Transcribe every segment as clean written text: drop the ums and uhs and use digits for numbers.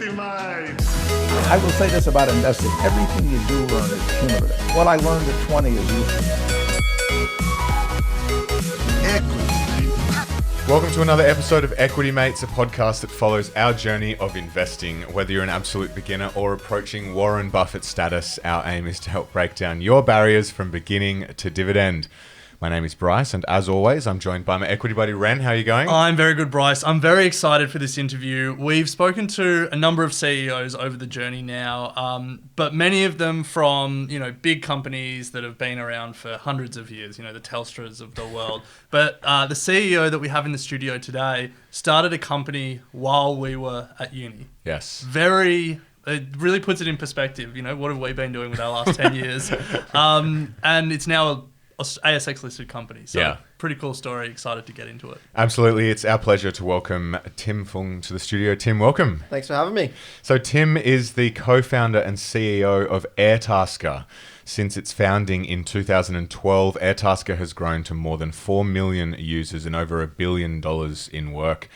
Equity Mate. I will say this about investing. Everything you do learn is cumulative. What I learned at 20 is useful. Welcome to another episode of Equity Mates, a podcast that follows our journey of investing. Whether you're an absolute beginner or approaching Warren Buffett status, our aim is to help break down your barriers from beginning to dividend. My name is Bryce, and as always, I'm joined by my equity buddy, Ren. How are you going? I'm very good, Bryce. I'm very excited for this interview. We've spoken to a number of CEOs over the journey now, but many of them from, big companies that have been around for hundreds of years, the Telstras of the world. But the CEO that we have in the studio today started a company while we were at uni. Yes. It really puts it in perspective. What have we been doing with our last 10 years? And it's now a ASX listed company. So yeah. Pretty cool story. Excited to get into it. Absolutely. It's our pleasure to welcome Tim Fung to the studio. Tim, welcome. Thanks for having me. So Tim is the co-founder and CEO of Airtasker. Since its founding in 2012, Airtasker has grown to more than 4 million users and over $1 billion in work.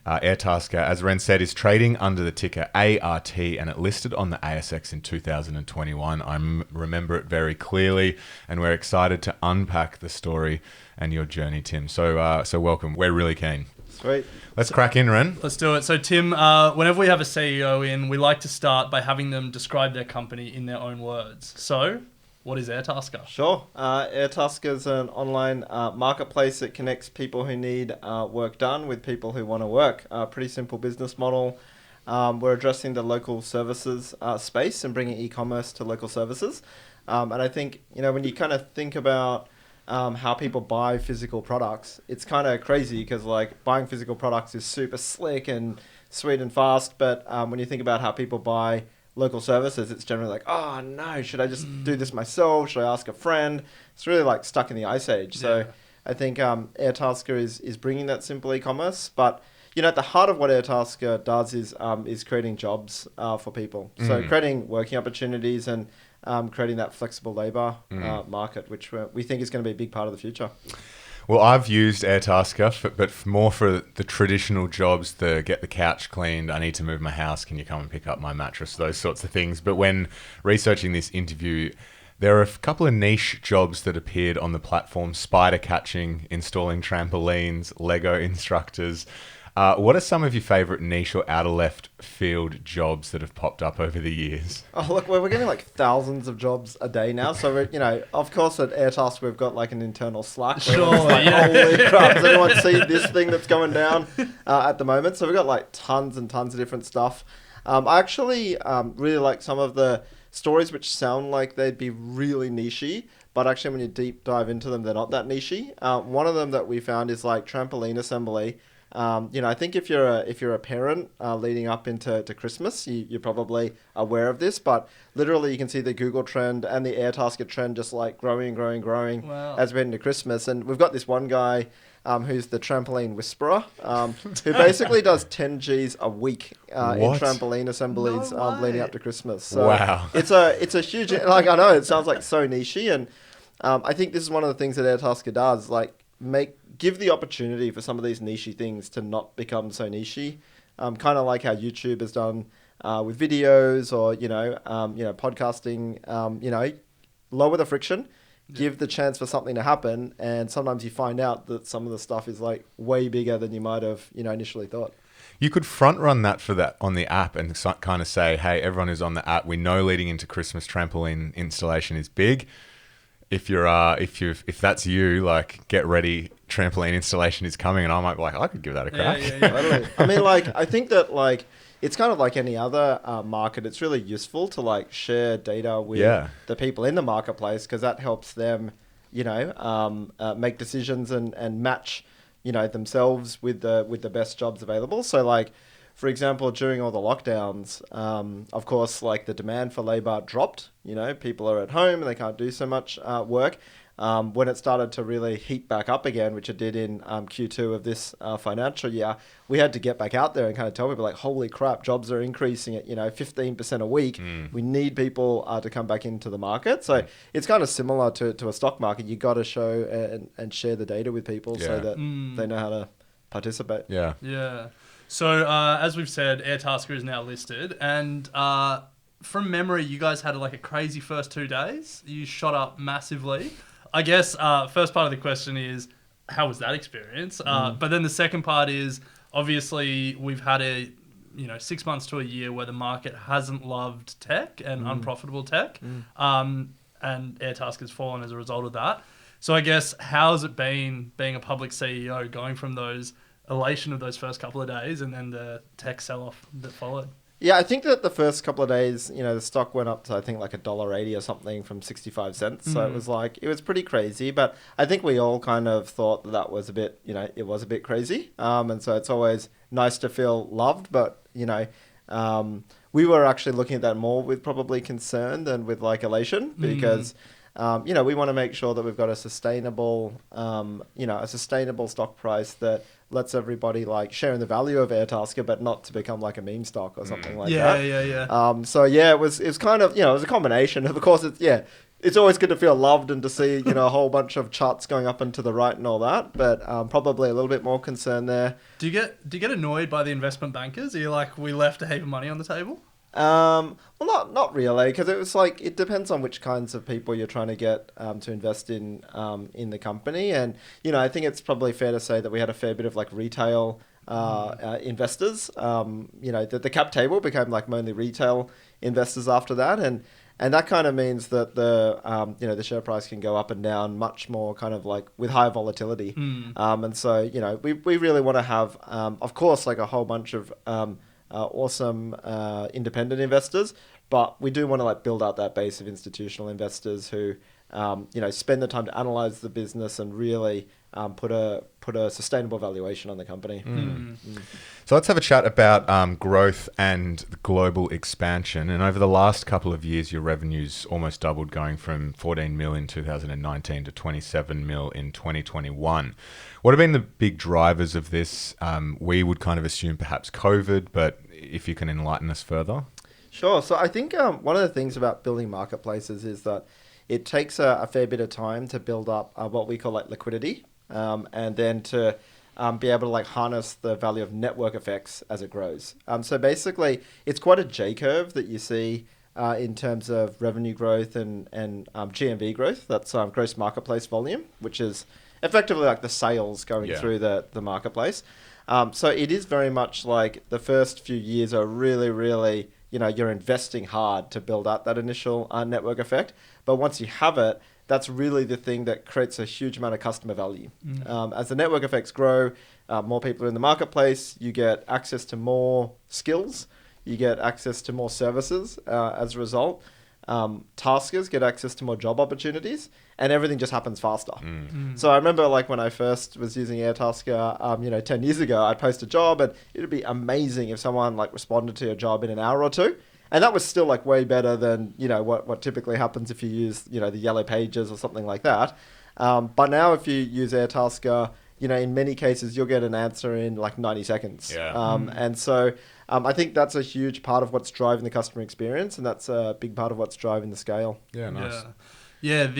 Airtasker, as Ren said, is trading under the ticker ART, and it listed on the ASX in 2021. I remember it very clearly, and we're excited to unpack the story and your journey, Tim. So welcome. We're really keen. Sweet. Let's crack in, Ren. Let's do it. So, Tim, whenever we have a CEO in, we like to start by having them describe their company in their own words. So, what is Airtasker? Sure. Airtasker is an online marketplace that connects people who need work done with people who want to work. Pretty simple business model. We're addressing the local services space and bringing e-commerce to local services. And I think, when you kind of think about how people buy physical products, it's kind of crazy because buying physical products is super slick and sweet and fast. But when you think about how people buy local services, it's generally like, oh no, should I just do this myself? Should I ask a friend? It's really stuck in the ice age. Yeah. So I think Airtasker is bringing that simple e-commerce, but at the heart of what Airtasker does is creating jobs for people. So creating working opportunities and creating that flexible labor market, which we think is going to be a big part of the future. Well, I've used Airtasker, but more for the traditional jobs, get the couch cleaned, I need to move my house, can you come and pick up my mattress, those sorts of things. But when researching this interview, there are a couple of niche jobs that appeared on the platform: spider catching, installing trampolines, Lego instructors. What are some of your favourite niche or outer left field jobs that have popped up over the years? Oh, look, we're getting thousands of jobs a day now. So, of course, at Airtasker, we've got an internal Slack. Sure, holy crap, does anyone see this thing that's going down at the moment? So we've got tons and tons of different stuff. I actually really like some of the stories which sound like they'd be really nichey, but actually when you deep dive into them, they're not that nichey. One of them that we found is trampoline assembly. I think if you're a parent leading up into Christmas, you're probably aware of this, but literally you can see the Google trend and the Airtasker trend just growing Wow. as we head into Christmas. And we've got this one guy who's the trampoline whisperer, who basically does 10 Gs a week in trampoline assemblies leading up to Christmas. So wow. It's a huge, I know it sounds so nichey, and I think this is one of the things that Airtasker does, give the opportunity for some of these nichey things to not become so nichey. Kind of like how YouTube has done with videos or, podcasting, lower the friction, give the chance for something to happen. And sometimes you find out that some of the stuff is way bigger than you might have, initially thought. You could front run that on the app and kind of say, hey, everyone who's on the app, we know leading into Christmas trampoline installation is big. If that's you, get ready, trampoline installation is coming, and I might be I could give that a crack. Yeah. Totally. I mean, I think that it's kind of like any other market. It's really useful to share data with the people in the marketplace, because that helps them, make decisions and match, themselves with the best jobs available. So for example, during all the lockdowns, of course, the demand for labor dropped. People are at home and they can't do so much work. When it started to really heat back up again, which it did in Q2 of this financial year, we had to get back out there and kind of tell people holy crap, jobs are increasing at 15% a week. We need people to come back into the market. So it's kind of similar to a stock market. You got to show and share the data with people so that they know how to participate. Yeah. Yeah. So, as we've said, Airtasker is now listed, and from memory, you guys had like a crazy first 2 days. You shot up massively. I guess first part of the question is, how was that experience? But then the second part is, obviously, we've had 6 months to a year where the market hasn't loved tech and unprofitable tech, and Airtasker's fallen as a result of that. So I guess, how's it been being a public CEO, going from those elation of those first couple of days and then the tech sell-off that followed? Yeah, I think that the first couple of days, the stock went up to, I think, like $1.80 or something from 65 cents. So it was pretty crazy. But I think we all kind of thought that was a bit, it was a bit crazy. And so it's always nice to feel loved. But, we were actually looking at that more with probably concern than with like elation, because we want to make sure that we've got a sustainable stock price that lets everybody like share in the value of Airtasker, but not to become like a meme stock or something like that. Yeah. It was kind of, it was a combination. Of course, it's always good to feel loved and to see, a whole bunch of charts going up and to the right and all that, but probably a little bit more concern there. Do you get annoyed by the investment bankers? Are you like, we left a heap of money on the table? Well, not really, because it was like, it depends on which kinds of people you're trying to get to invest in the company. And, I think it's probably fair to say that we had a fair bit of like retail investors. The cap table became like mainly retail investors after that. And that kind of means that the share price can go up and down much more kind of like with higher volatility. And so, we really want to have, of course, like a whole bunch of awesome independent investors, but we do want to like build out that base of institutional investors who spend the time to analyze the business and really put a sustainable valuation on the company. So let's have a chat about growth and global expansion. And over the last couple of years, your revenues almost doubled, going from 14 mil in 2019 to 27 mil in 2021. What have been the big drivers of this? We would kind of assume perhaps COVID, but if you can enlighten us further. Sure. So I think one of the things about building marketplaces is that it takes a fair bit of time to build up what we call like liquidity, and then to be able to like harness the value of network effects as it grows. So basically, it's quite a J-curve that you see in terms of revenue growth and GMV growth. That's gross marketplace volume, which is effectively like the sales going through the marketplace. So it is very much like the first few years are really, really, you're investing hard to build out that initial network effect. But once you have it, that's really the thing that creates a huge amount of customer value. As the network effects grow, more people are in the marketplace, you get access to more skills, you get access to more services as a result. Taskers get access to more job opportunities, and everything just happens faster. So I remember like when I first was using Airtasker, 10 years ago, I'd post a job and it'd be amazing if someone like responded to a job in an hour or two. And that was still like way better than, what typically happens if you use, the yellow pages or something like that. But now if you use Airtasker, in many cases, you'll get an answer in like 90 seconds. And so I think that's a huge part of what's driving the customer experience, and that's a big part of what's driving the scale. Yeah, nice. Yeah,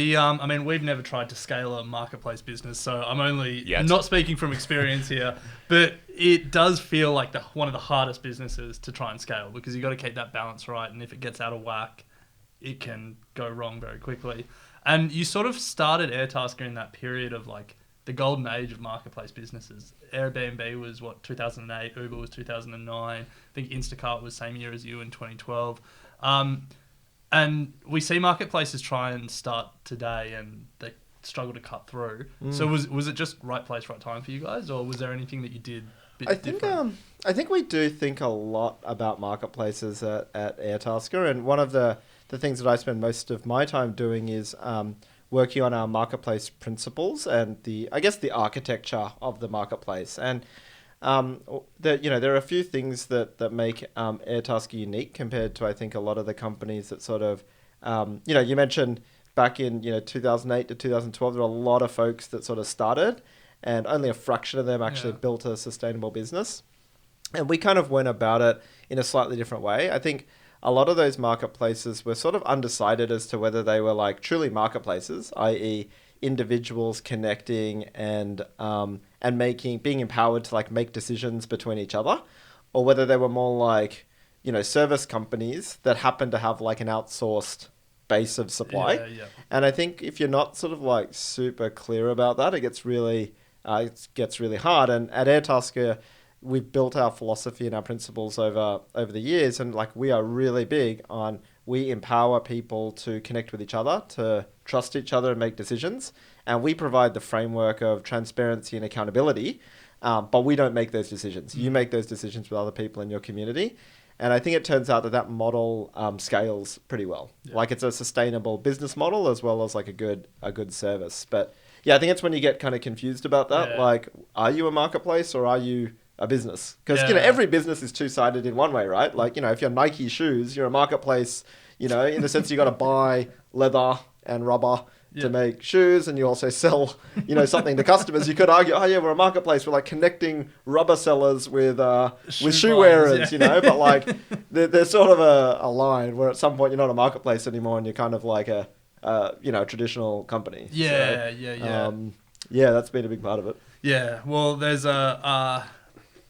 we've never tried to scale a marketplace business, so I'm only not speaking from experience here, but it does feel like one of the hardest businesses to try and scale, because you've got to keep that balance right, and if it gets out of whack, it can go wrong very quickly. And you sort of started Airtasker in that period of like the golden age of marketplace businesses. Airbnb was 2008, Uber was 2009, I think Instacart was same year as you in 2012. And we see marketplaces try and start today and they struggle to cut through. So was it just right place, right time for you guys, or was there anything that you did different? I think we do think a lot about marketplaces at Airtasker, and one of the things that I spend most of my time doing is working on our marketplace principles and the architecture of the marketplace. And there are a few things that make Airtasker unique compared to, I think, a lot of the companies that sort of, you mentioned back in 2008 to 2012, there were a lot of folks that sort of started, and only a fraction of them actually built a sustainable business. And we kind of went about it in a slightly different way. I think a lot of those marketplaces were sort of undecided as to whether they were like truly marketplaces, i.e., individuals connecting and being empowered to like make decisions between each other, or whether they were more like, you know, service companies that happen to have like an outsourced base of supply. Yeah. And I think if you're not sort of like super clear about that, it gets really hard. And at Airtasker, we've built our philosophy and our principles over the years, and like we are really big on, we empower people to connect with each other, to trust each other and make decisions, and we provide the framework of transparency and accountability, but we don't make those decisions. You make those decisions with other people in your community. And I think it turns out that model scales pretty well. Yeah. Like it's a sustainable business model as well as like a good service. But yeah, I think it's when you get kind of confused about that. Yeah. Like, are you a marketplace or are you a business? Because you know, every business is two-sided in one way, right? Like, you know, if you're Nike shoes, you're a marketplace, you know, in the sense you got to buy leather and rubber to make shoes, and you also sell, you know, something to customers. You could argue, oh yeah, we're a marketplace. We're like connecting rubber sellers with shoe wearers, you know. But like, there's sort of a line where at some point you're not a marketplace anymore, and you're kind of like a traditional company. Yeah. Yeah, that's been a big part of it. Yeah. Well, there's a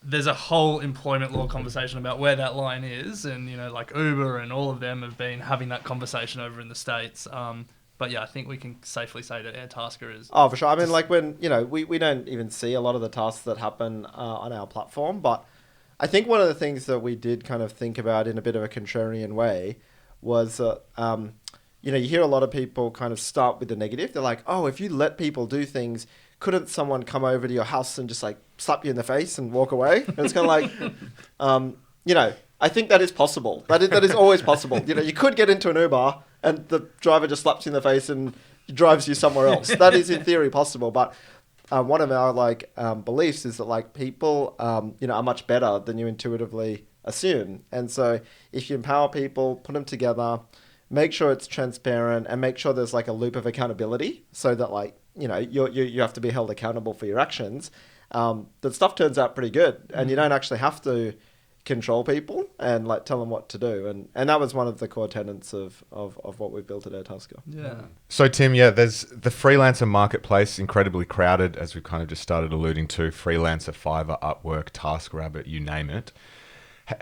whole employment law conversation about where that line is, and you know, like Uber and all of them have been having that conversation over in the States. But yeah, I think we can safely say that Airtasker is... Oh, for sure. I mean, like when, you know, we don't even see a lot of the tasks that happen on our platform, but I think one of the things that we did kind of think about in a bit of a contrarian way was, you know, you hear a lot of people kind of start with the negative. They're like, oh, if you let people do things, couldn't someone come over to your house and just like slap you in the face and walk away? And it's kind of like, you know, I think that is possible. That is always possible. You know, you could get into an Uber and the driver just slaps you in the face and drives you somewhere else. That is in theory possible. But one of our like beliefs is that like people, you know, are much better than you intuitively assume. And so if you empower people, put them together, make sure it's transparent, and make sure there's like a loop of accountability, so that like, you know, you have to be held accountable for your actions. That stuff turns out pretty good, and you don't actually have to control people and like tell them what to do, and that was one of the core tenets of what we built at Airtasker. Yeah. So Tim, there's the freelancer marketplace, incredibly crowded, as we kind of just started alluding to. Freelancer, Fiverr, Upwork, TaskRabbit, you name it.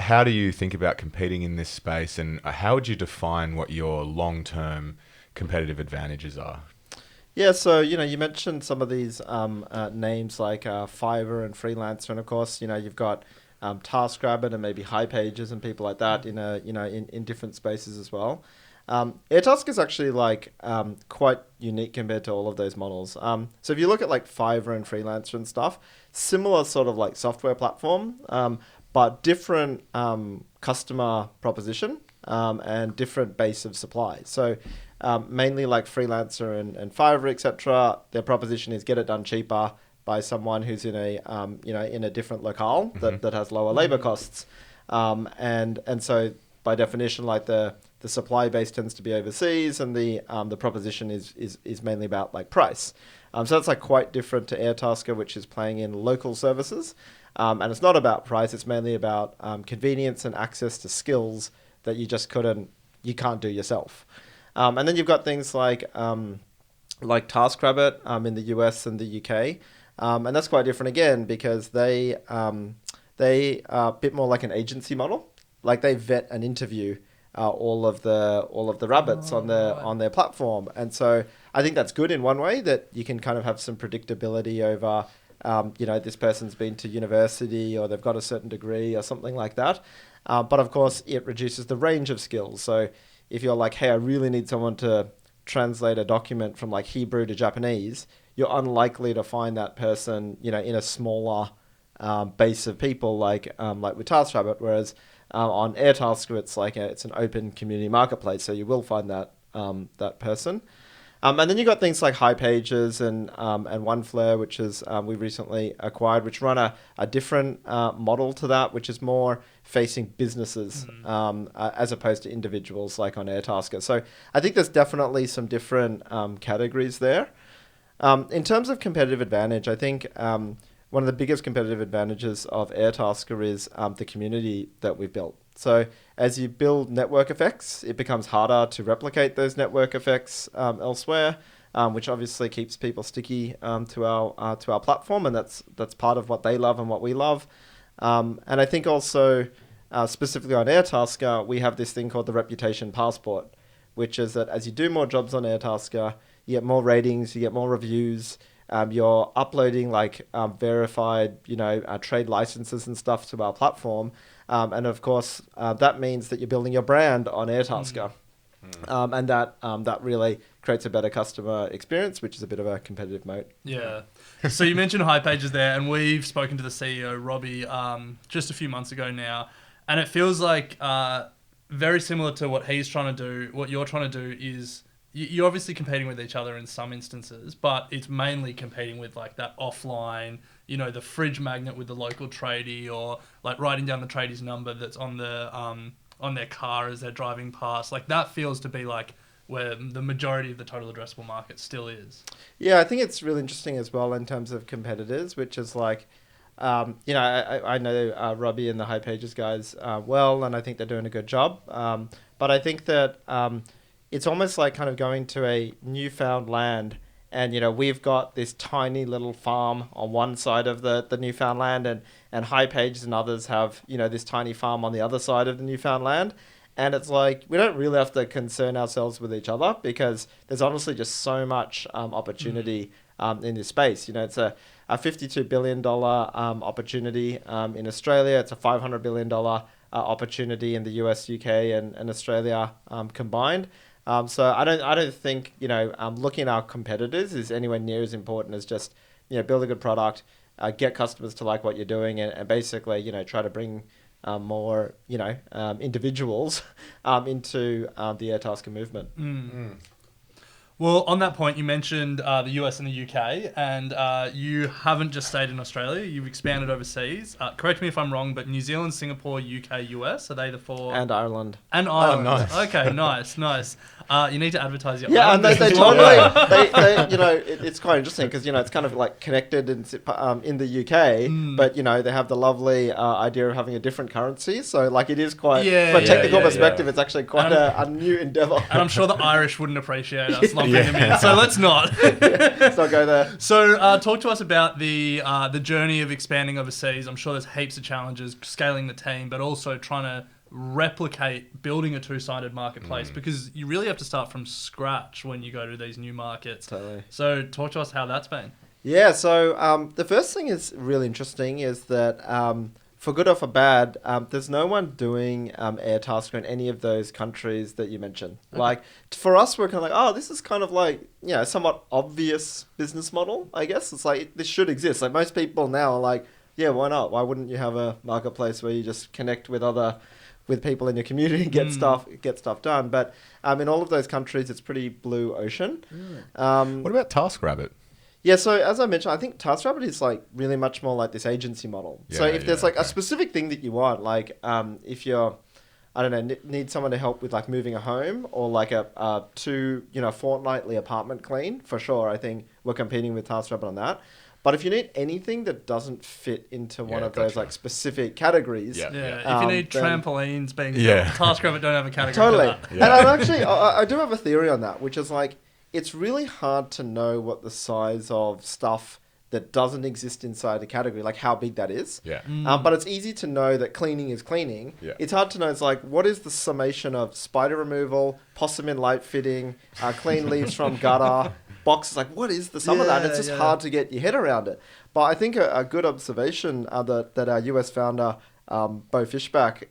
How do you think about competing in this space, and how would you define what your long-term competitive advantages are? Yeah, so, you know, you mentioned some of these names like Fiverr and Freelancer, and of course, you know, you've got TaskRabbit and maybe High Pages and people like that in different spaces as well. Airtasker is actually like quite unique compared to all of those models. So if you look at like Fiverr and Freelancer and stuff, similar sort of like software platform, but different customer proposition and different base of supply. So mainly like Freelancer and Fiverr, etc. Their proposition is get it done cheaper by someone who's in a in a different locale that has lower labor costs, and so by definition, like the supply base tends to be overseas, and the proposition is mainly about like price. So that's like quite different to Airtasker, which is playing in local services, and it's not about price. It's mainly about convenience and access to skills that you can't do yourself. And then you've got things like TaskRabbit in the US and the UK. And that's quite different again, because they are a bit more like an agency model. Like they vet and interview all of the rabbits on their platform, and so I think that's good in one way, that you can kind of have some predictability over, this person's been to university or they've got a certain degree or something like that. But of course, it reduces the range of skills. So if you're like, hey, I really need someone to translate a document from like Hebrew to Japanese, you're unlikely to find that person, in a smaller base of people like with TaskRabbit. Whereas on Airtasker, it's an open community marketplace, so you will find that person. And then you've got things like High Pages and Oneflare, which is we recently acquired, which run a different model to that, which is more facing businesses as opposed to individuals like on Airtasker. So I think there's definitely some different categories there. In terms of competitive advantage, I think one of the biggest competitive advantages of Airtasker is the community that we've built. So as you build network effects, it becomes harder to replicate those network effects elsewhere. which obviously keeps people sticky to our platform, and that's part of what they love and what we love. And I think also specifically on Airtasker, we have this thing called the reputation passport, which is that as you do more jobs on Airtasker, you get more ratings, you get more reviews. You're uploading verified, trade licenses and stuff to our platform, and of course that means that you're building your brand on Airtasker, and that really creates a better customer experience, which is a bit of a competitive moat. Yeah. So you mentioned high pages there, and we've spoken to the CEO Robbie just a few months ago now, and it feels like very similar to what he's trying to do. What you're trying to do is you're obviously competing with each other in some instances, but it's mainly competing with like that offline, the fridge magnet with the local tradie, or like writing down the tradie's number that's on their car as they're driving past. Like that feels to be like where the majority of the total addressable market still is. Yeah, I think it's really interesting as well in terms of competitors, which is like, I know Robbie and the High Pages guys well, and I think they're doing a good job. But I think that it's almost like kind of going to a newfound land, and we've got this tiny little farm on one side of the newfound land, and High Pages and others have this tiny farm on the other side of the newfound land. And it's like, we don't really have to concern ourselves with each other, because there's honestly just so much opportunity in this space. It's a $52 billion opportunity in Australia. It's a $500 billion opportunity in the US, UK, and Australia combined. So I don't think looking at our competitors is anywhere near as important as just build a good product, get customers to like what you're doing, and basically try to bring more individuals into the Airtasker movement. Well, on that point, you mentioned the US and the UK, and you haven't just stayed in Australia, you've expanded overseas. Correct me if I'm wrong, but New Zealand, Singapore, UK, US, are they the four? And Ireland. And Ireland. Oh, nice. Okay, nice. You need to advertise your Yeah, Ireland and they business. totally, it's quite interesting because, it's kind of like connected in the UK, but, they have the lovely idea of having a different currency. So, like, it is quite, from a technical perspective, it's actually quite a new endeavor. And I'm sure the Irish wouldn't appreciate us lumping them in, so let's not. Let's not go there. So, talk to us about the journey of expanding overseas. I'm sure there's heaps of challenges, scaling the team, but also trying to replicate building a two-sided marketplace, because you really have to start from scratch when you go to these new markets. Totally. So, talk to us how that's been. Yeah, so the first thing is really interesting is that for good or for bad, there's no one doing Airtasker in any of those countries that you mentioned. Okay. Like, for us, we're kind of like, this is kind of like, somewhat obvious business model, I guess. It's like, this should exist. Like, most people now are like, yeah, why not? Why wouldn't you have a marketplace where you just connect with people in your community and get stuff done? But in all of those countries, it's pretty blue ocean. What about TaskRabbit? Yeah, so as I mentioned, I think TaskRabbit is like really much more like this agency model. So if there's like a specific thing that you want, like if you're, I don't know, need someone to help with like moving a home, or like a fortnightly apartment clean, for sure, I think we're competing with TaskRabbit on that. But if you need anything that doesn't fit into one of those like specific categories, if you need trampolines being built, TaskRabbit don't have a category. Totally. For that. Yeah. And actually, I do have a theory on that, which is like, it's really hard to know what the size of stuff that doesn't exist inside a category, like how big that is. Yeah. But it's easy to know that cleaning is cleaning. Yeah. It's hard to know, it's like, what is the summation of spider removal, possum in light fitting, clean leaves from gutter, boxes, like what is the sum of that? And it's just hard to get your head around it. But I think a good observation that our US founder, Bo Fishback,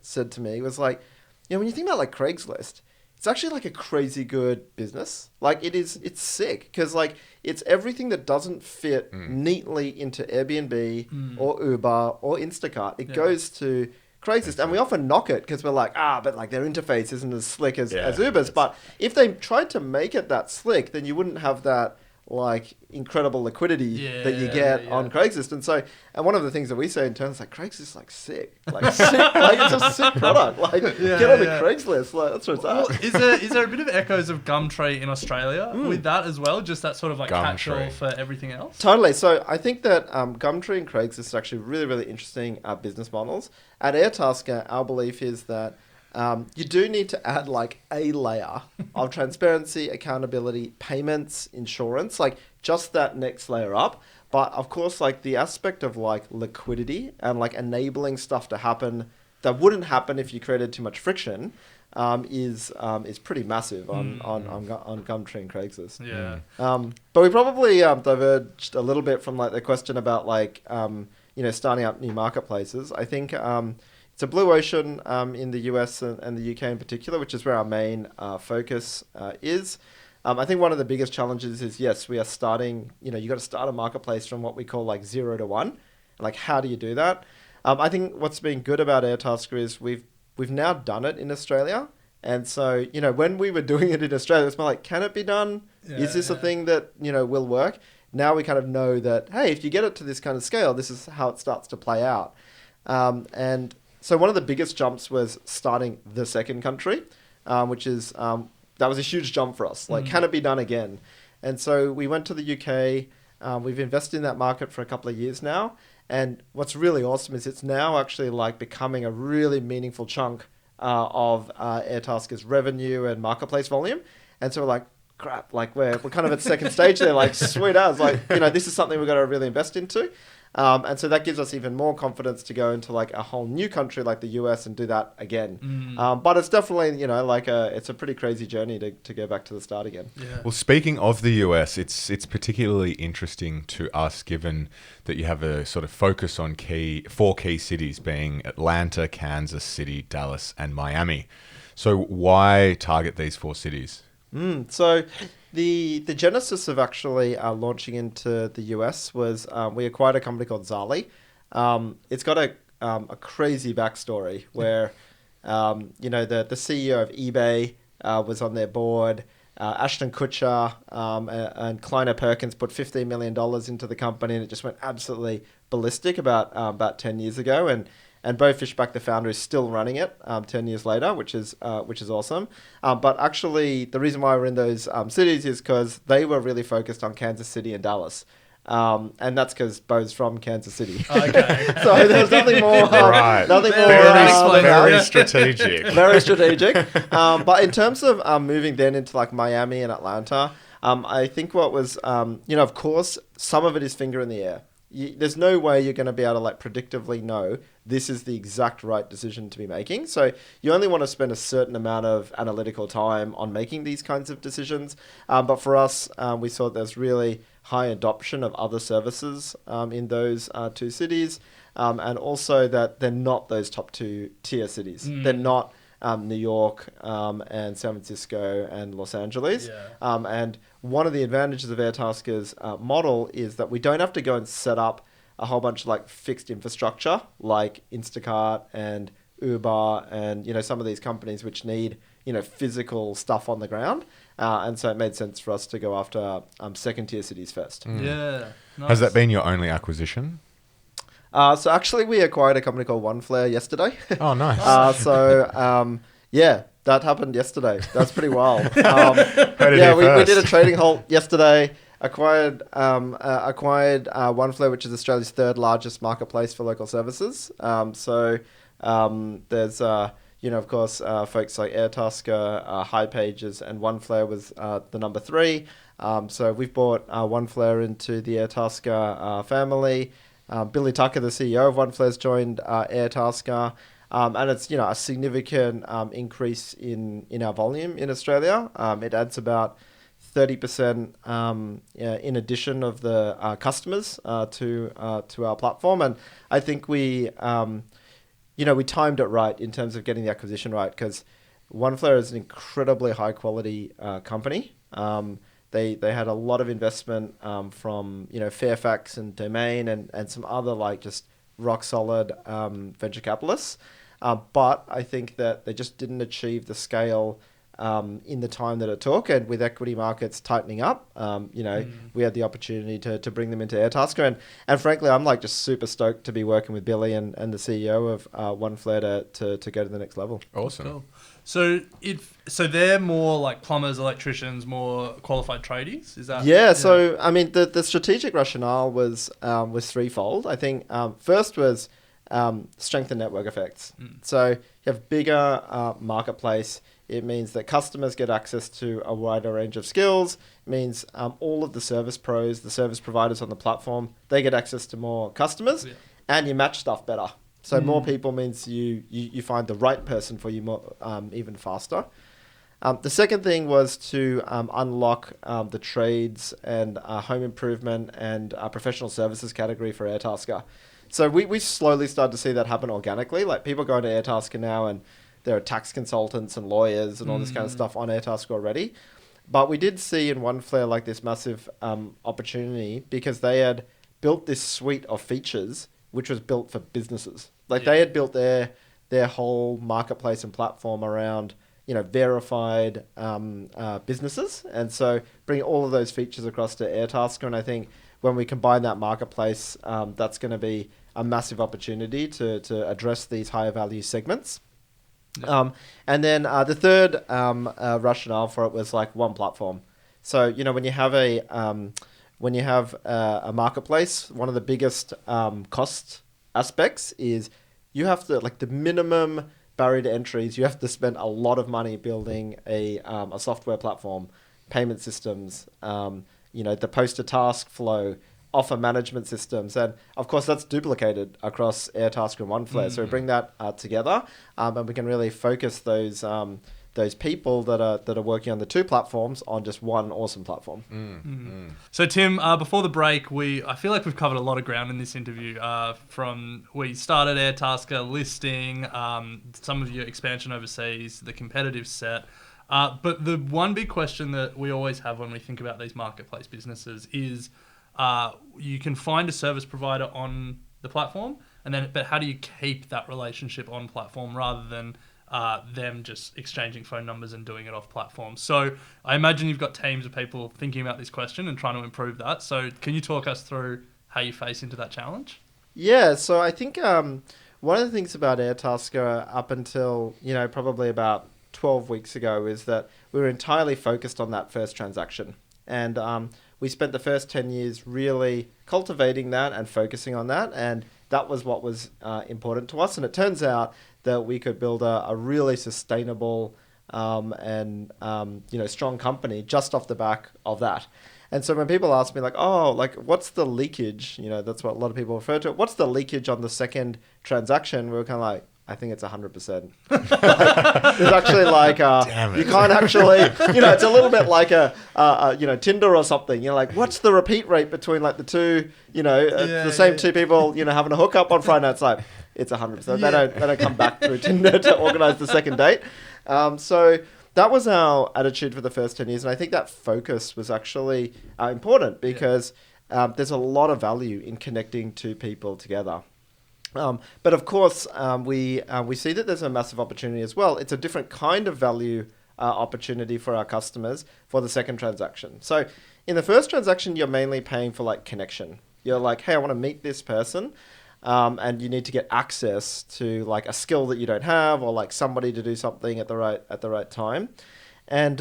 said to me was like, when you think about like Craigslist, it's actually like a crazy good business. Like it's sick because like it's everything that doesn't fit neatly into Airbnb or Uber or Instacart. It goes to Craigslist, and we often knock it because we're like, but like their interface isn't as slick as Uber's. But if they tried to make it that slick, then you wouldn't have that like incredible liquidity that you get on Craigslist. And one of the things that we say in terms like Craigslist is like sick, like it's a sick product. Like get on the Craigslist, like that's what it's at. Is there a bit of echoes of Gumtree in Australia with that as well? Just that sort of like catch-all for everything else? Totally. So I think that Gumtree and Craigslist are actually really, really interesting business models. At Airtasker, our belief is that you do need to add like a layer of transparency, accountability, payments, insurance, like just that next layer up. But of course, like the aspect of like liquidity and like enabling stuff to happen that wouldn't happen if you created too much friction is pretty massive on Gumtree and Craigslist. Yeah. But we probably diverged a little bit from like the question about like starting up new marketplaces. I think it's a blue ocean in the US and the UK in particular, which is where our main focus is. I think one of the biggest challenges is, yes, we are starting, you got to start a marketplace from what we call like 0 to 1. Like, how do you do that? I think what's been good about Airtasker is we've now done it in Australia. And so, when we were doing it in Australia, it's more like, can it be done? Is this a thing that, will work? Now we kind of know that, hey, if you get it to this kind of scale, this is how it starts to play out. And so one of the biggest jumps was starting the second country, which is, that was a huge jump for us. Like, can it be done again? And so we went to the UK. We've invested in that market for a couple of years now. And what's really awesome is it's now actually like becoming a really meaningful chunk of Airtasker's revenue and marketplace volume. And so we're like, crap, like we're kind of at second stage there, like sweet as, like, this is something we've got to really invest into. And so that gives us even more confidence to go into like a whole new country like the US and do that again. But it's definitely, it's a pretty crazy journey to go back to the start again. Yeah. Well, speaking of the US, it's particularly interesting to us given that you have a sort of focus on four key cities being Atlanta, Kansas City, Dallas, and Miami. So why target these four cities? So the genesis of actually launching into the US was we acquired a company called Zali. It's got a crazy backstory where the CEO of eBay was on their board. Ashton Kutcher and Kleiner Perkins put $15 million into the company, and it just went absolutely ballistic about 10 years ago. And Bo Fishback, the founder, is still running it 10 years later, which is awesome. But actually, the reason why we're in those cities is because they were really focused on Kansas City and Dallas. And that's because Bo's from Kansas City. Okay. So there's nothing more. Right. Nothing more. Very strategic. Very strategic. But in terms of moving then into like Miami and Atlanta, I think what was, of course, some of it is finger in the air. There's no way you're going to be able to like predictively know this is the exact right decision to be making. So you only want to spend a certain amount of analytical time on making these kinds of decisions. But for us, we saw there's really high adoption of other services in those two cities. And also that they're not those top two tier cities. They're not New York and San Francisco and Los Angeles. Yeah. And one of the advantages of Airtasker's model is that we don't have to go and set up a whole bunch of like fixed infrastructure like Instacart and Uber and some of these companies which need physical stuff on the ground. And so it made sense for us to go after second tier cities first. Yeah. Nice. Has that been your only acquisition? So actually we acquired a company called Oneflare yesterday. Oh, nice. Yeah, that happened yesterday. That's pretty wild. Heard it here we first. did a trading halt yesterday. Acquired Oneflare, which is Australia's third largest marketplace for local services. There's of course folks like Airtasker, High Pages, and Oneflare was the number 3. So we've brought Oneflare into the Airtasker family. Billy Tucker, the CEO of Oneflare, has joined Airtasker. And it's a significant increase in our volume in Australia. It adds about 30% in addition of the customers to our platform. And I think we timed it right in terms of getting the acquisition right, because Oneflare is an incredibly high quality company. They had a lot of investment from Fairfax and Domain and some other like just rock solid venture capitalists. But I think that they just didn't achieve the scale in the time that it took. And with equity markets tightening up, we had the opportunity to bring them into Airtasker. And frankly, I'm like just super stoked to be working with Billy and the CEO of Oneflare to go to the next level. Awesome. Cool. So they're more like plumbers, electricians, more qualified tradies? Is that? Yeah. So I mean, the strategic rationale was threefold. I think first was strengthen network effects. So you have bigger marketplace. It means that customers get access to a wider range of skills. It means all of the service pros, the service providers on the platform, they get access to more customers, and you match stuff better. So more people means you find the right person for you more even faster. The second thing was to unlock the trades and home improvement and professional services category for Airtasker. So we slowly started to see that happen organically. Like people go into Airtasker now and there are tax consultants and lawyers and all this kind of stuff on Airtasker already. But we did see in Oneflare like this massive opportunity because they had built this suite of features which was built for businesses. Like they had built their whole marketplace and platform around verified businesses. And so bring all of those features across to Airtasker. And I think when we combine that marketplace, that's going to be a massive opportunity to address these higher value segments. And then the third rationale for it was like one platform. So, when you have a marketplace, one of the biggest cost aspects is you have to, like the minimum barrier to entry is you have to spend a lot of money building a software platform, payment systems, the post-to-task flow, offer management systems. And of course, that's duplicated across Airtasker and Oneflare. So we bring that together and we can really focus those people that are working on the two platforms on just one awesome platform. So Tim, before the break, I feel like we've covered a lot of ground in this interview. From we started Airtasker, listing, some of your expansion overseas, the competitive set. But the one big question that we always have when we think about these marketplace businesses is you can find a service provider on the platform, but how do you keep that relationship on platform rather than them just exchanging phone numbers and doing it off platform? So I imagine you've got teams of people thinking about this question and trying to improve that. So can you talk us through how you face into that challenge? Yeah, so I think one of the things about Airtasker up until, probably about 12 weeks ago is that we were entirely focused on that first transaction. And we spent the first 10 years really cultivating that and focusing on that. And that was what was important to us. And it turns out that we could build a really sustainable and strong company just off the back of that. And so when people ask me what's the leakage? That's what a lot of people refer to it. What's the leakage on the second transaction? We were kind of like, I think it's 100%. It's actually you can't actually, it's a little bit like Tinder or something. What's the repeat rate between the two, the same two people, having a hookup on Friday night? It's like, it's 100%. They don't come back through Tinder to organize the second date. So that was our attitude for the first 10 years. And I think that focus was actually important because there's a lot of value in connecting two people together. But of course, we see that there's a massive opportunity as well. It's a different kind of value opportunity for our customers for the second transaction. So in the first transaction, you're mainly paying for connection. You're like, hey, I want to meet this person. And you need to get access to a skill that you don't have or somebody to do something at the right time. And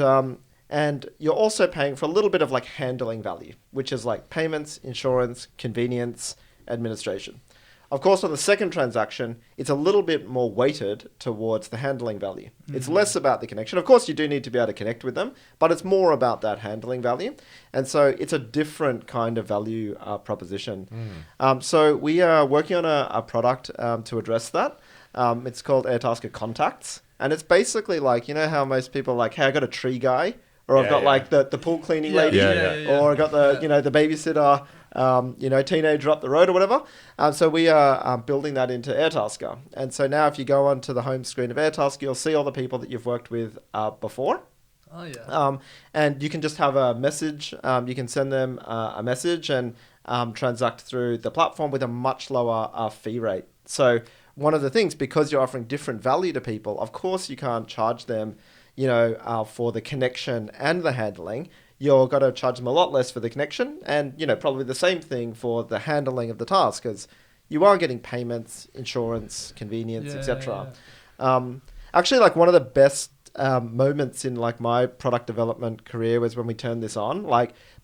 you're also paying for a little bit of handling value, which is payments, insurance, convenience, administration. Of course, on the second transaction, it's a little bit more weighted towards the handling value. Mm-hmm. It's less about the connection. Of course, you do need to be able to connect with them, but it's more about that handling value. And so it's a different kind of value proposition. So we are working on a product to address that. It's called Airtasker Contacts. And it's basically how most people hey, I got a tree guy, or I've got the pool cleaning lady, or I got the babysitter, teenager up the road or whatever. So we are building that into Airtasker. And so now if you go onto the home screen of Airtasker, you'll see all the people that you've worked with before. Oh, yeah. And you can just have a message. You can send them a message and transact through the platform with a much lower fee rate. So one of the things, because you're offering different value to people, of course you can't charge them for the connection and the handling. You're going to charge them a lot less for the connection and, probably the same thing for the handling of the task because you are getting payments, insurance, convenience, etc. Actually, one of the best moments in my product development career was when we turned this on.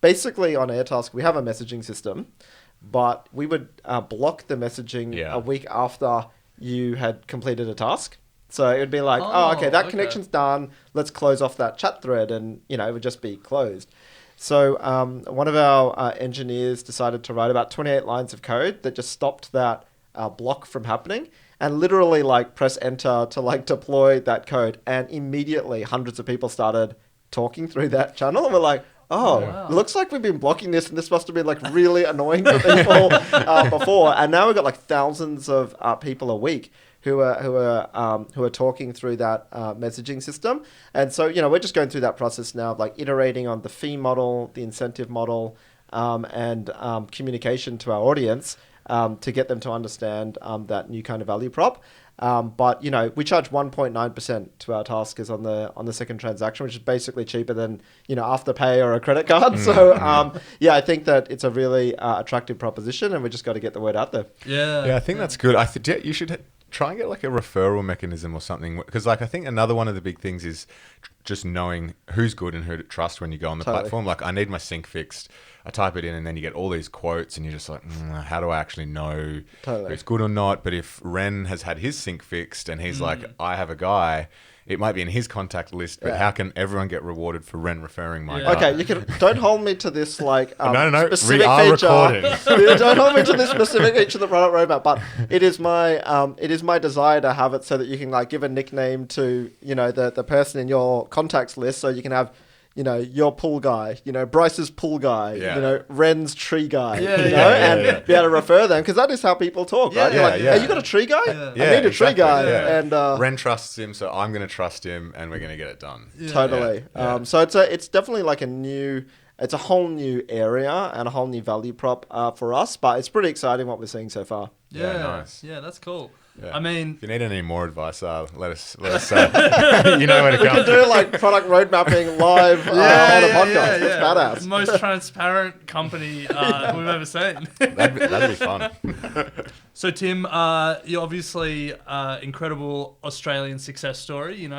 Basically on Airtasker, we have a messaging system, but we would block the messaging Yeah. a week after you had completed a task. So it would be like, okay, that connection's done. Let's close off that chat thread, and it would just be closed. So one of our engineers decided to write about 28 lines of code that just stopped that block from happening, and literally like press enter to like deploy that code, and immediately hundreds of people started talking through that channel, and we're like, it looks like we've been blocking this, and this must have been like really annoying to people before, and now we've got like thousands of people a week who are talking through that messaging system. And so we're just going through that process now of like iterating on the fee model, the incentive model, and communication to our audience to get them to understand that new kind of value prop. But we charge 1.9% to our taskers on the second transaction, which is basically cheaper than Afterpay or a credit card. So I think that it's a really attractive proposition, and we just got to get the word out there. Yeah, I think that's good. You should try and get like a referral mechanism or something, because like I think another one of the big things is just knowing who's good and who to trust when you go on the platform. Like, I need my sync fixed. I type it in, and then you get all these quotes, and you're just like, how do I actually know who's good or not? But if Ren has had his sync fixed and he's like, I have a guy, it might be in his contact list, but how can everyone get rewarded for Ren referring my guy? Okay, don't hold me to this like no, specific we are feature. recording. Don't hold me to this specific feature of the product roadmap, but it is my desire to have it so that you can like give a nickname to the person in your contacts list, so you can have your pool guy, Bryce's pool guy, Ren's tree guy, and be able to refer them, because that is how people talk, right? You're like, hey, you got a tree guy? I need a tree guy. Yeah. And Ren trusts him, so I'm going to trust him, and we're going to get it done. Totally. So it's definitely like it's a whole new area and a whole new value prop for us, but it's pretty exciting what we're seeing so far. Yeah, nice. Yeah, that's cool. Yeah. I mean, if you need any more advice, let us you know where to We come. can do like product road mapping live on a podcast. It's badass. Most transparent company we've ever seen. That'd be fun. So Tim, you're obviously incredible Australian success story. You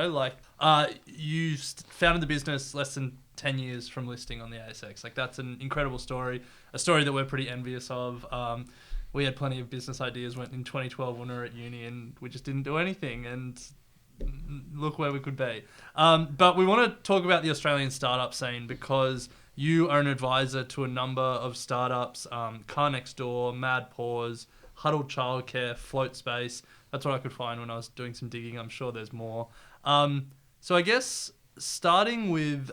founded the business less than 10 years from listing on the ASX. Like, that's an incredible story, a story that we're pretty envious of. We had plenty of business ideas in 2012 when we were at uni, and we just didn't do anything, and look where we could be. But we want to talk about the Australian startup scene, because you are an advisor to a number of startups, Car Next Door, Mad Paws, Huddle Childcare, Float Space. That's what I could find when I was doing some digging. I'm sure there's more. So I guess starting with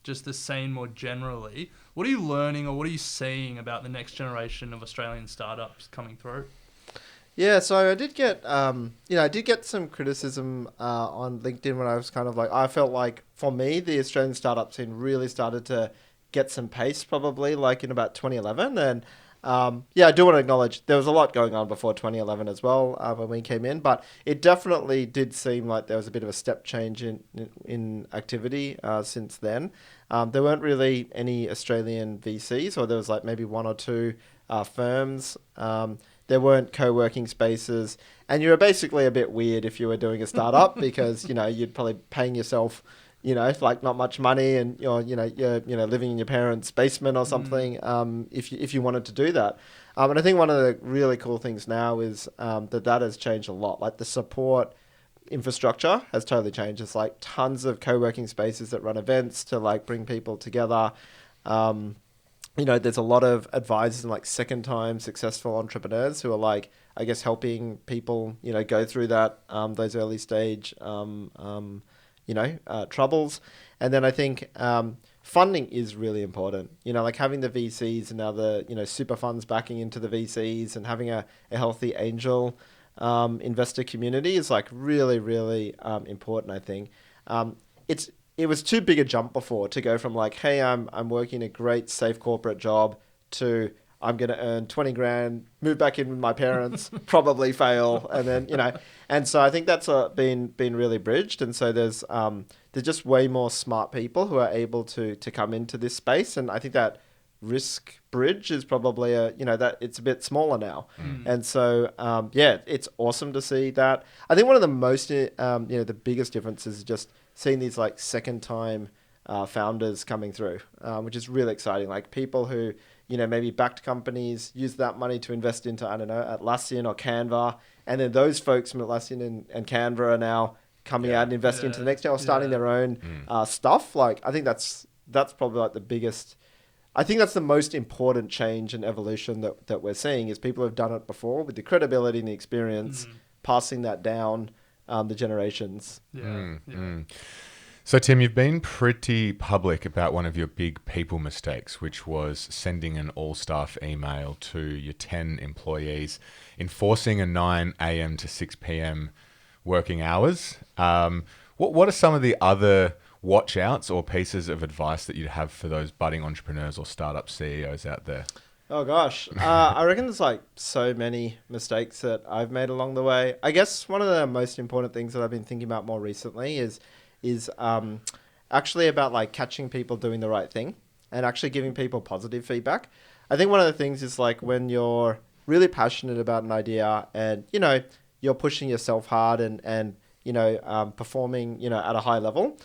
just the scene more generally, what are you learning, or what are you seeing about the next generation of Australian startups coming through? Yeah, so I did get some criticism on LinkedIn when I was kind of like, I felt like for me, the Australian startup scene really started to get some pace probably like in about 2011. And I do want to acknowledge there was a lot going on before 2011 as well when we came in, but it definitely did seem like there was a bit of a step change in activity since then. There weren't really any Australian VCs, or there was like maybe one or two firms. There weren't co-working spaces, and you were basically a bit weird if you were doing a startup because you'd probably paying yourself like not much money, and you're living in your parents' basement or something. If you wanted to do that, and I think one of the really cool things now is that has changed a lot. Like, the support infrastructure has totally changed. It's like tons of co-working spaces that run events to like bring people together. There's a lot of advisors and like second-time successful entrepreneurs who are like, I guess, helping people go through that those early stage troubles. And then I think funding is really important. Like having the VCs and now the super funds backing into the VCs, and having a healthy angel investor community is like really, really important, I think. It was too big a jump before to go from like, hey, I'm working a great safe corporate job, to I'm going to earn 20 grand, move back in with my parents, probably fail. And then, and so I think that's been really bridged. And so there's just way more smart people who are able to come into this space. And I think that risk bridge is probably that it's a bit smaller now. And so, it's awesome to see that. I think one of the most, the biggest differences is just seeing these like second time founders coming through, which is really exciting. Like people who, maybe backed companies, use that money to invest into, I don't know, Atlassian or Canva. And then those folks from Atlassian and Canva are now coming out and investing into the next year or starting their own stuff. Like, I think that's probably like the biggest, I think that's the most important change and evolution that we're seeing is people have done it before with the credibility and the experience, passing that down the generations. So, Tim, you've been pretty public about one of your big people mistakes, which was sending an all-staff email to your 10 employees, enforcing a 9 a.m. to 6 p.m. working hours. What are some of the other watch outs or pieces of advice that you'd have for those budding entrepreneurs or startup CEOs out there? Oh gosh, I reckon there's like so many mistakes that I've made along the way. I guess one of the most important things that I've been thinking about more recently is actually about like catching people doing the right thing and actually giving people positive feedback. I think one of the things is like when you're really passionate about an idea and, you're pushing yourself hard and performing, at a high level,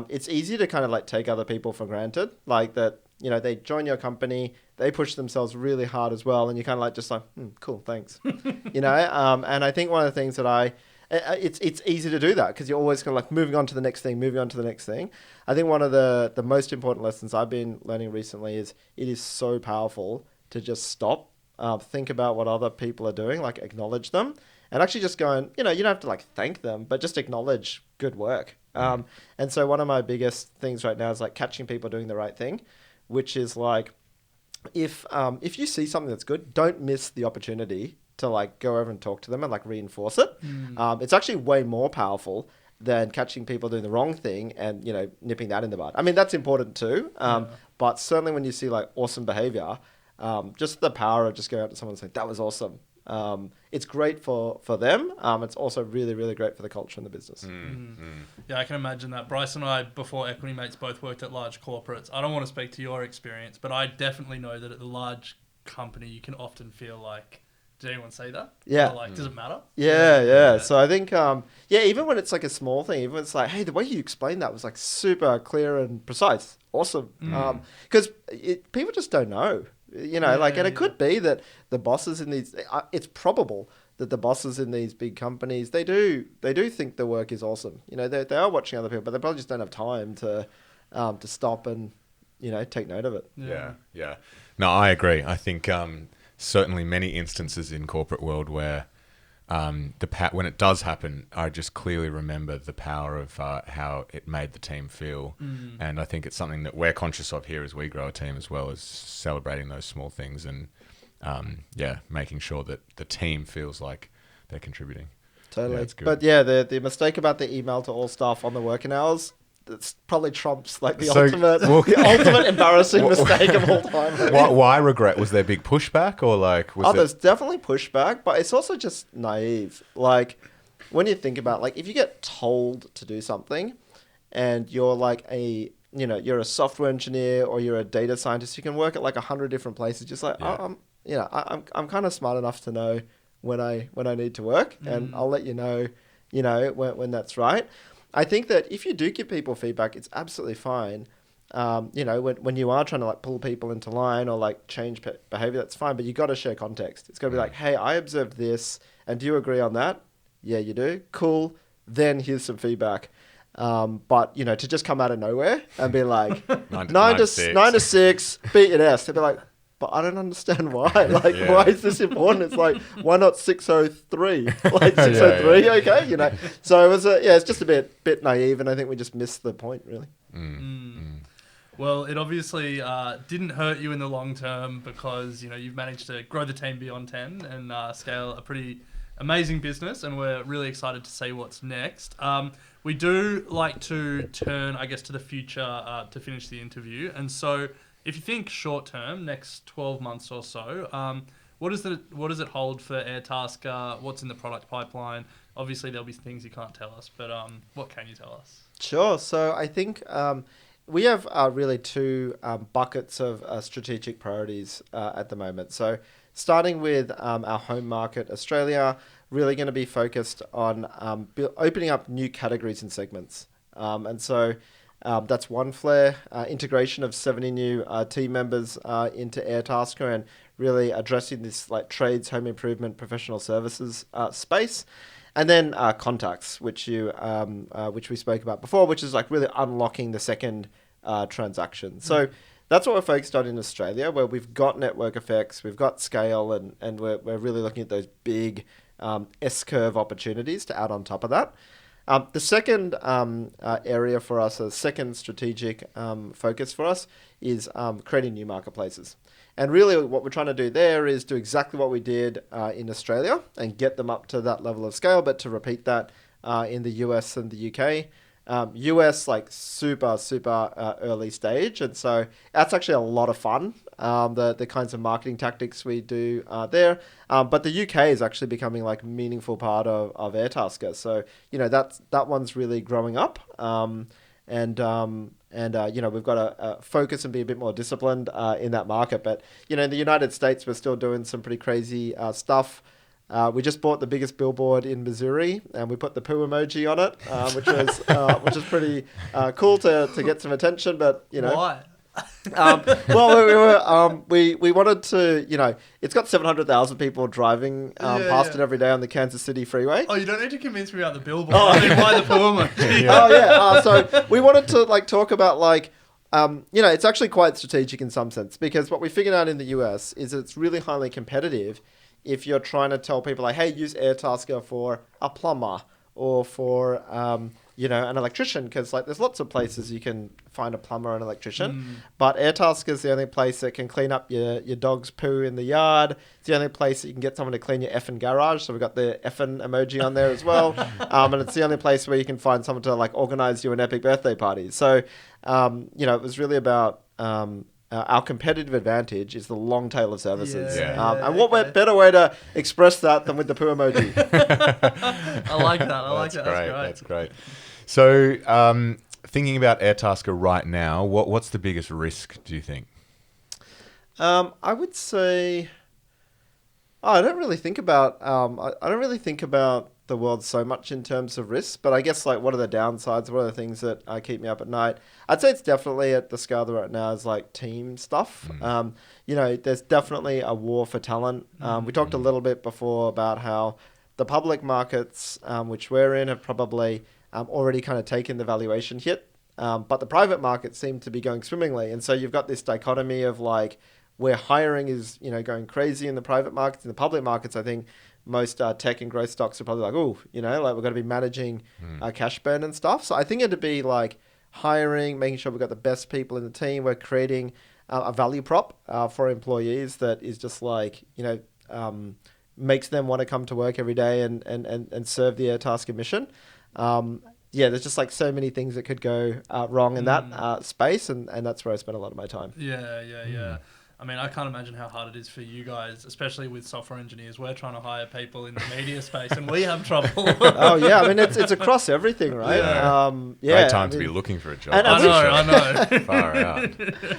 it's easy to kind of like take other people for granted. Like that, they join your company, they push themselves really hard as well. And you're kind of like, just like, cool, thanks. And I think one of the things that it's easy to do that because you're always kind of like moving on to the next thing. I think one of the most important lessons I've been learning recently is it is so powerful to just stop, think about what other people are doing, like acknowledge them and actually just go and, you don't have to like thank them, but just acknowledge good work. And so one of my biggest things right now is like catching people doing the right thing, which is like, if you see something that's good, don't miss the opportunity to like go over and talk to them and like reinforce it. It's actually way more powerful than catching people doing the wrong thing and, nipping that in the bud. I mean, that's important too. But certainly when you see like awesome behavior, just the power of just going out to someone and saying, that was awesome. It's great for them. It's also really, really great for the culture and the business. Yeah, I can imagine that. Bryce and I, before Equity Mates, both worked at large corporates. I don't want to speak to your experience, but I definitely know that at the large company, you can often feel like, did anyone say that? Yeah. Or like, does it matter? Yeah. So I think, even when it's like a small thing, even when it's like, hey, the way you explained that was like super clear and precise. Awesome. Because people just don't know. And it could be that the bosses in these, it's probable that the bosses in these big companies, they do think the work is awesome. They are watching other people, but they probably just don't have time to stop and, take note of it. Yeah. No, I agree. I think certainly many instances in corporate world where when it does happen, I just clearly remember the power of how it made the team feel. And I think it's something that we're conscious of here as we grow a team, as well as celebrating those small things and making sure that the team feels like they're contributing. Totally. That's good. But the mistake about the email to all staff on the working hours, that's probably trumps like the ultimate embarrassing mistake of all time. Why regret? Was there big pushback or like? There's definitely pushback, but it's also just naive. Like when you think about like if you get told to do something, and you're like you're a software engineer or you're a data scientist, you can work at like 100 different places. Just like I'm kind of smart enough to know when I need to work, and I'll let you know when that's right. I think that if you do give people feedback, it's absolutely fine. When you are trying to like pull people into line or like change behavior, that's fine. But you got to share context. It's got to be like, hey, I observed this, and do you agree on that? Yeah, you do. Cool. Then here's some feedback. But to just come out of nowhere and be like 9 to 6, beat your desk. They'd be like, but I don't understand why. Like, why is this important? It's like, why not 603? Like 603, okay, So it was it's just a bit naive, and I think we just missed the point, really. Well, it obviously didn't hurt you in the long term because you've managed to grow the team beyond 10 and scale a pretty amazing business, and we're really excited to see what's next. We do like to turn, I guess, to the future to finish the interview, and so. If you think short term, next 12 months or so, what does it hold for Airtasker? What's in the product pipeline? Obviously, there'll be things you can't tell us, but what can you tell us? Sure. So I think we have really two buckets of strategic priorities at the moment. So starting with our home market, Australia, really going to be focused on opening up new categories and segments. And so That's Oneflare, integration of 70 new team members into Airtasker, and really addressing this like trades, home improvement, professional services space. And then contacts, which we spoke about before, which is like really unlocking the second transaction. So that's what we're focused on in Australia, where we've got network effects, we've got scale, and we're really looking at those big S-curve opportunities to add on top of that. The second area for us, a second strategic focus for us, is creating new marketplaces. And really what we're trying to do there is do exactly what we did in Australia and get them up to that level of scale, but to repeat that in the US and the UK. US, like super early stage. And so that's actually a lot of fun, the kinds of marketing tactics we do there. But the UK is actually becoming like a meaningful part of Airtasker. So, that one's really growing up. We've got to focus and be a bit more disciplined in that market. But, in the United States, we're still doing some pretty crazy stuff. We just bought the biggest billboard in Missouri, and we put the poo emoji on it, which was pretty cool to get some attention. But Why? We wanted to, it's got 700,000 people driving past it every day on the Kansas City freeway. Oh, you don't need to convince me about the billboard. I mean, why the poo emoji? So we wanted to talk about it's actually quite strategic in some sense, because what we figured out in the US is it's really highly competitive if you're trying to tell people hey, use Airtasker for a plumber or for an electrician, because there's lots of places you can find a plumber or an electrician, but Airtasker is the only place that can clean up your dog's poo in the yard. It's the only place that you can get someone to clean your effing garage, so we've got the effing emoji on there as well. And it's the only place where you can find someone to organize you an epic birthday party. So it was really about our competitive advantage is the long tail of services. What better way to express that than with the poo emoji? I like that. That's great. So, thinking about Airtasker right now, what's the biggest risk, do you think? I would say, I don't really think about the world so much in terms of risks, but I guess what are the downsides? What are the things that keep me up at night? I'd say it's definitely at the scale right now is team stuff. There's definitely a war for talent. We talked a little bit before about how the public markets, which we're in, have probably already kind of taken the valuation hit, but the private markets seem to be going swimmingly. And so you've got this dichotomy of where hiring is, going crazy in the private markets. In the public markets, I think most tech and growth stocks are probably we're going to be managing cash burn and stuff. So I think it'd be hiring, making sure we've got the best people in the team. We're creating a value prop for employees that is just makes them want to come to work every day and serve the Airtasker mission. There's just so many things that could go wrong in that space, and that's where I spend a lot of my time. Yeah. I mean, I can't imagine how hard it is for you guys, especially with software engineers. We're trying to hire people in the media space, and we have trouble. I mean, it's across everything, right? Great time to be looking for a job. I know. Far out.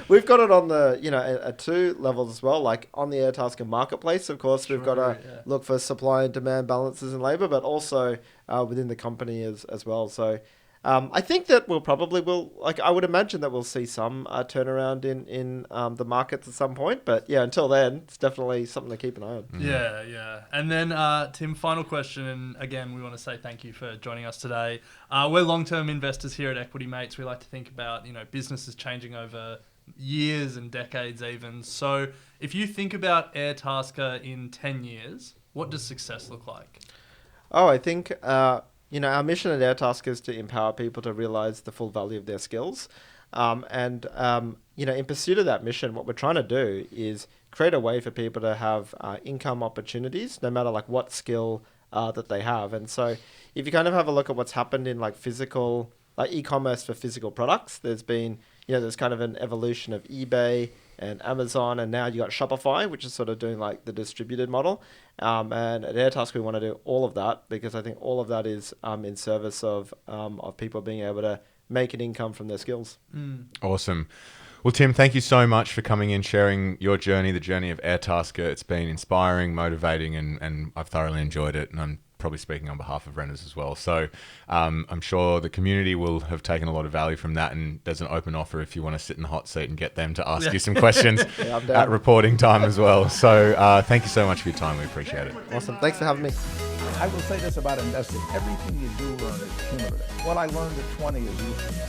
We've got it on the, at two levels as well. On the Airtasker marketplace, of course, we've got to look for supply and demand balances in labor, but also within the company as well. So I think that I would imagine that we'll see some turnaround in the markets at some point. But until then, it's definitely something to keep an eye on. Yeah. And then, Tim, final question. And again, we want to say thank you for joining us today. We're long-term investors here at Equity Mates. We like to think about, businesses changing over years and decades even. So if you think about Airtasker in 10 years, what does success look like? I think... our mission at Airtasker is to empower people to realize the full value of their skills. In pursuit of that mission, what we're trying to do is create a way for people to have income opportunities, no matter what skill that they have. And so if you kind of have a look at what's happened in physical, e-commerce for physical products, there's been, there's kind of an evolution of eBay and Amazon, and now you got Shopify, which is sort of doing the distributed model. And at Airtasker, we want to do all of that, because I think all of that is in service of people being able to make an income from their skills. Awesome. Well, Tim, thank you so much for coming in, sharing your journey, the journey of Airtasker. It's been inspiring, motivating, and I've thoroughly enjoyed it. And I'm probably speaking on behalf of renters as well. So I'm sure the community will have taken a lot of value from that, and there's an open offer if you want to sit in the hot seat and get them to ask you some questions I'm down. at reporting time as well. So thank you so much for your time. We appreciate it. Awesome. Thanks for having me. I will say this about investing. Everything you do learn is cumulative. What I learned at 20 is useful.